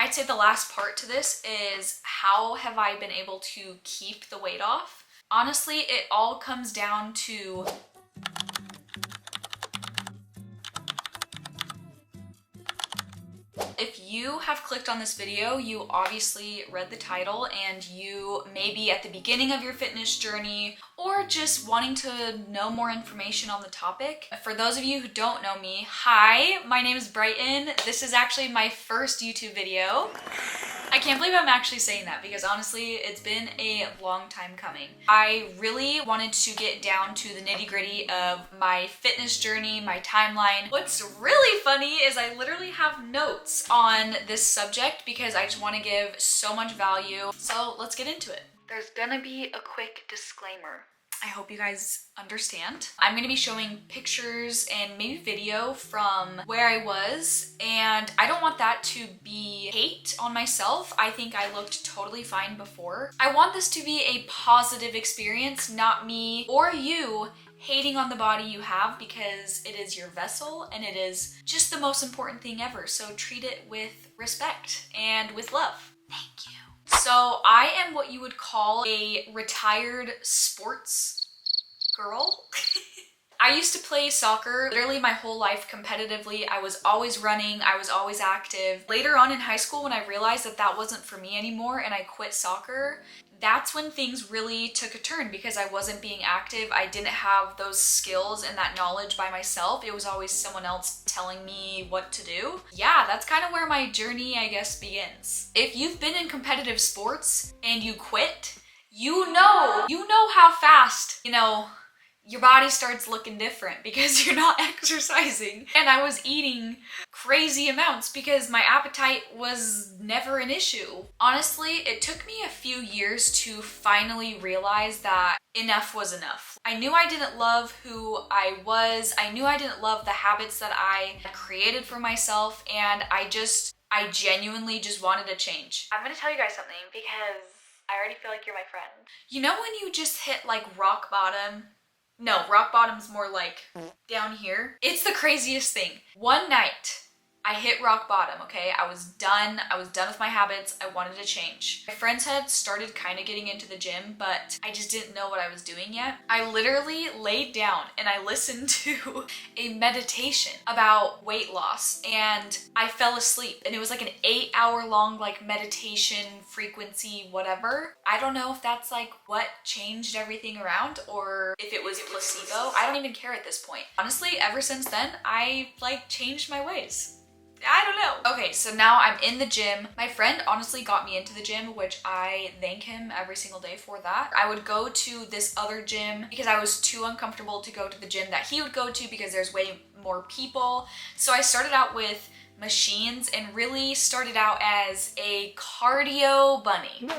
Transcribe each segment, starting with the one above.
I'd say the last part to this is how have I been able to keep the weight off? Honestly, it all comes down to if you have clicked on this video, you obviously read the title and you may be at the beginning of your fitness journey or just wanting to know more information on the topic. For those of you who don't know me, hi, my name is Brighton. This is actually my first YouTube video. I can't believe I'm actually saying that because honestly, it's been a long time coming. I really wanted to get down to the nitty-gritty of my fitness journey, my timeline. What's really funny is I literally have notes on this subject because I just want to give so much value. So let's get into it. There's gonna be a quick disclaimer. I hope you guys understand. I'm gonna be showing pictures and maybe video from where I was, and I don't want that to be hate on myself. I think I looked totally fine before. I want this to be a positive experience, not me or you hating on the body you have, because it is your vessel and it is just the most important thing ever. So treat it with respect and with love. Thank you. So I am what you would call a retired sports girl. I used to play soccer literally my whole life competitively. I was always running, I was always active. Later on in high school, when I realized that that wasn't for me anymore and I quit soccer, that's when things really took a turn because I wasn't being active. I didn't have those skills and that knowledge by myself. It was always someone else telling me what to do. Yeah, that's kind of where my journey, I guess, begins. If you've been in competitive sports and you quit, you know how fast, your body starts looking different because you're not exercising. And I was eating crazy amounts because my appetite was never an issue. Honestly, it took me a few years to finally realize that enough was enough. I knew I didn't love who I was. I knew I didn't love the habits that I created for myself, and I genuinely just wanted to change. I'm gonna tell you guys something because I already feel like you're my friend. You know when you just hit like rock bottom? No, rock bottom's more like down here. It's the craziest thing. One night, I hit rock bottom, okay? I was done with my habits. I wanted to change. My friends had started kind of getting into the gym, but I just didn't know what I was doing yet. I literally laid down and I listened to a meditation about weight loss, and I fell asleep. And it was like an 8-hour long like meditation frequency, whatever. I don't know if that's like what changed everything around or if it was placebo. I don't even care at this point. Honestly, ever since then, I like changed my ways. I don't know. Okay, so now I'm in the gym. My friend honestly got me into the gym, which I thank him every single day for that. I would go to this other gym because I was too uncomfortable to go to the gym that he would go to because there's way more people. So I started out with machines and really started out as a cardio bunny.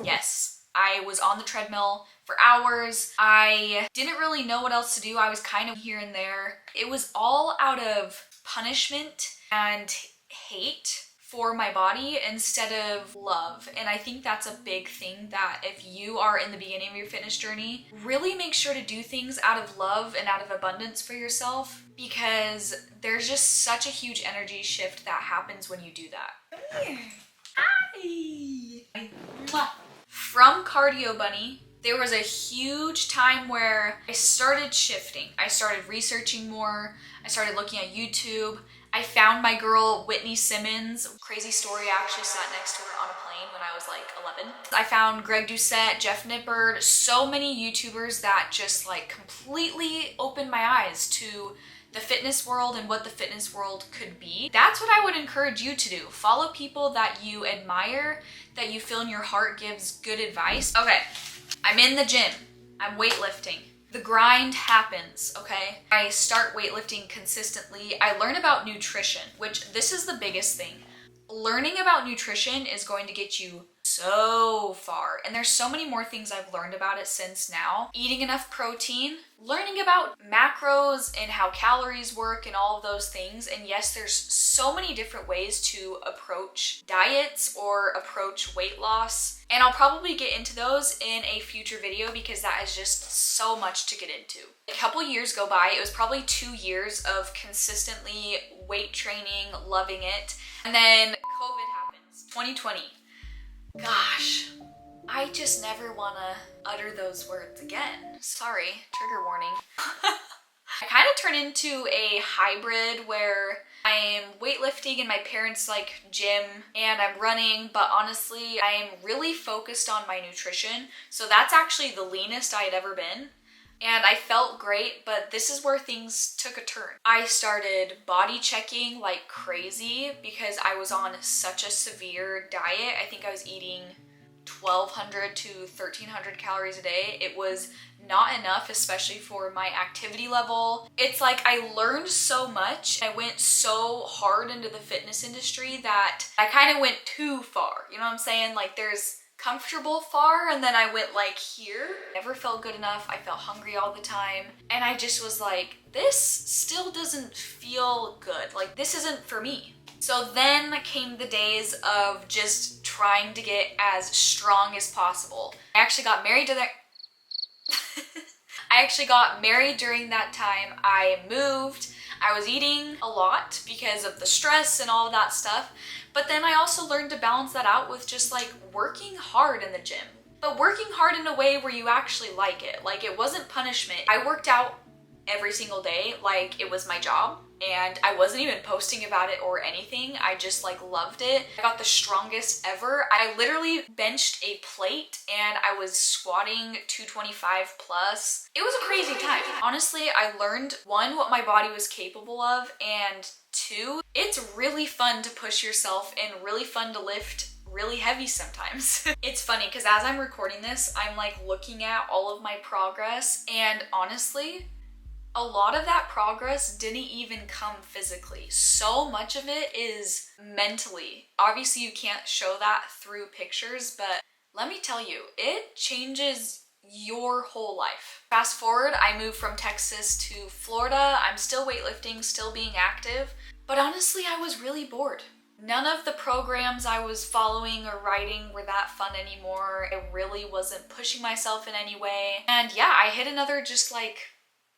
Yes. I was on the treadmill for hours. I didn't really know what else to do. I was kind of here and there. It was all out of punishment and hate for my body instead of love. And I think that's a big thing, that if you are in the beginning of your fitness journey, really make sure to do things out of love and out of abundance for yourself, because there's just such a huge energy shift that happens when you do that. Come here. Hi. From cardio bunny, there was a huge time where I started shifting. I started researching more. I started looking at YouTube. I found my girl Whitney Simmons. Crazy story, I actually sat next to her on a plane when I was like 11. I found Greg Doucette, Jeff Nippard, so many YouTubers that just like completely opened my eyes to the fitness world and what the fitness world could be. That's what I would encourage you to do. Follow people that you admire, that you feel in your heart gives good advice. Okay, I'm in the gym. I'm weightlifting. The grind happens, okay? I start weightlifting consistently. I learn about nutrition, which this is the biggest thing. Learning about nutrition is going to get you so far. And there's so many more things I've learned about it since now. Eating enough protein, learning about macros and how calories work and all of those things. And yes, there's so many different ways to approach diets or approach weight loss. And I'll probably get into those in a future video because that is just so much to get into. A couple years go by. It was probably 2 years of consistently weight training, loving it. And then COVID happens. 2020. Gosh, I just never wanna utter those words again. Sorry, trigger warning. I kind of turn into a hybrid where I'm weightlifting in my parents' like gym and I'm running, but honestly, I'm really focused on my nutrition. So that's actually the leanest I had ever been. And I felt great, but this is where things took a turn. I started body checking like crazy because I was on such a severe diet. I think I was eating 1,200 to 1,300 calories a day. It was not enough, especially for my activity level. It's like I learned so much. I went so hard into the fitness industry that I kind of went too far. You know what I'm saying? Like there's comfortable far, and then I went like here. Never felt good enough. I felt hungry all the time. And I just was like, this still doesn't feel good. Like this isn't for me. So then came the days of just trying to get as strong as possible. I actually got married to that. I actually got married during that time. I moved. I was eating a lot because of the stress and all of that stuff. But then I also learned to balance that out with just like working hard in the gym. But working hard in a way where you actually like it. Like it wasn't punishment. I worked out every single day like it was my job. And I wasn't even posting about it or anything. I just like loved it. I got the strongest ever. I literally benched a plate and I was squatting 225 plus. It was a crazy time. Honestly, I learned one, what my body was capable of, and two, it's really fun to push yourself and really fun to lift really heavy sometimes. It's funny because as I'm recording this, I'm like looking at all of my progress, and honestly, a lot of that progress didn't even come physically. So much of it is mentally. Obviously, you can't show that through pictures, but let me tell you, it changes your whole life. Fast forward, I moved from Texas to Florida. I'm still weightlifting, still being active, but honestly, I was really bored. None of the programs I was following or writing were that fun anymore. I really wasn't pushing myself in any way. And yeah, I hit another just like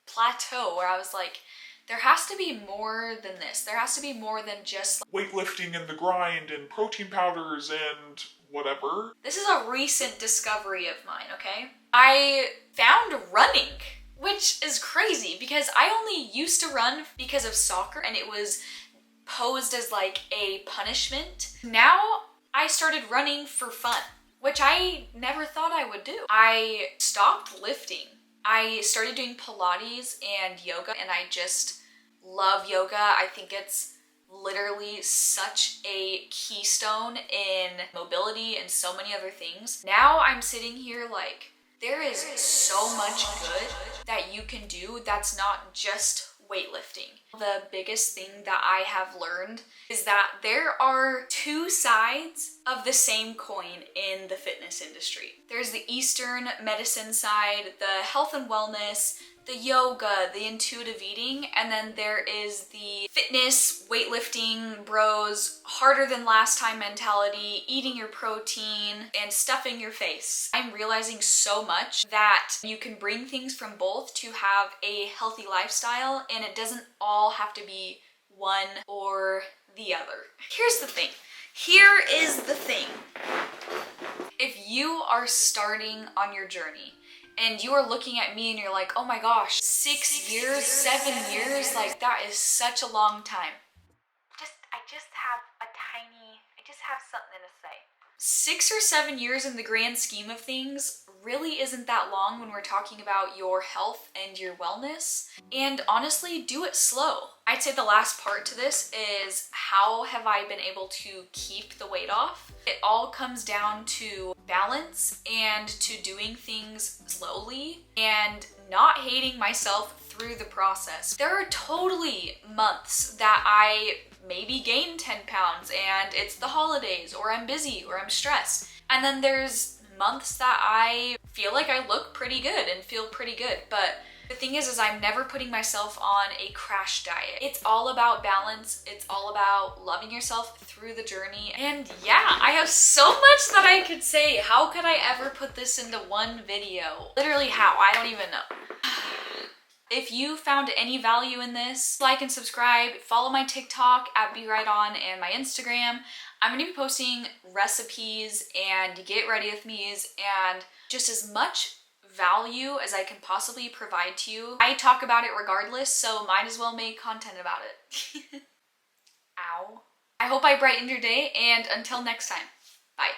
plateau where I was like, there has to be more than this. There has to be more than just weightlifting and the grind and protein powders and whatever. This is a recent discovery of mine, okay? I found running, which is crazy because I only used to run because of soccer and it was posed as like a punishment. Now I started running for fun, which I never thought I would do. I stopped lifting. I started doing Pilates and yoga, and I just love yoga. I think it's literally such a keystone in mobility and so many other things. Now I'm sitting here like, there is so much good that you can do that's not just weightlifting. The biggest thing that I have learned is that there are two sides of the same coin in the fitness industry. There's the Eastern medicine side, the health and wellness, the yoga, the intuitive eating, and then there is the fitness, weightlifting, bros, harder than last time mentality, eating your protein, and stuffing your face. I'm realizing so much that you can bring things from both to have a healthy lifestyle, and it doesn't all have to be one or the other. Here's the thing. Here is the thing. If you are starting on your journey, and you are looking at me and you're like, oh my gosh, 6 years, 7 years, like that is such a long time. I just have something to say. 6 or 7 years in the grand scheme of things really isn't that long when we're talking about your health and your wellness. And honestly, do it slow. I'd say the last part to this is how have I been able to keep the weight off? It all comes down to balance and to doing things slowly and not hating myself through the process. There are totally months that I maybe gain 10 pounds and it's the holidays or I'm busy or I'm stressed. And then there's months that I feel like I look pretty good and feel pretty good. But the thing is I'm never putting myself on a crash diet. It's all about balance. It's all about loving yourself through the journey. And yeah, I have so much that I could say. How could I ever put this into one video? Literally how? I don't even know. If you found any value in this, like and subscribe, follow my TikTok at BeRightOn and my Instagram. I'm gonna be posting recipes and get ready with me's and just as much value as I can possibly provide to you. I talk about it regardless, so might as well make content about it. Ow. I hope I brightened your day, and until next time, bye.